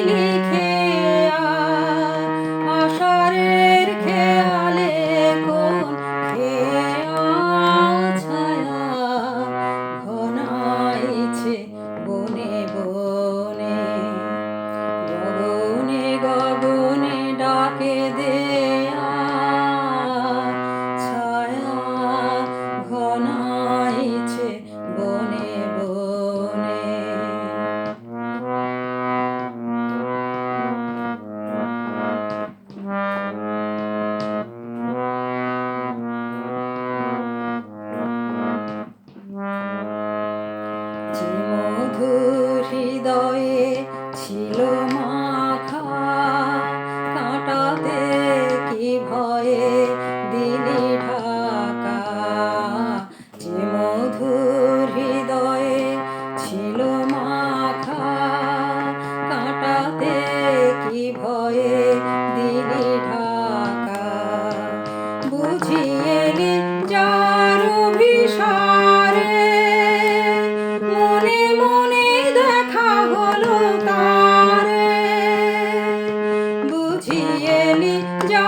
লিখে আষাঢ়ের খেয়ালে কোন খেয়া ছায়া ঘনাইছে বনে বনে, গগনে গগনে ডাকে দেয়া ছায়া ঘনাইছে বনে বনে। যে মধুর হৃদয়ে ছিল মাখা, কাঁটাতে কি ভয়ে দিলি ঢাকা। যে মধুর হৃদয়ে ছিল মাখা, কাঁটাতে কি ভয়ে দিলি ঢাকা। বুঝিয়েলি যার অভিসারে মনে মনে দেখা হলো তারে, বুঝিয়েলি যা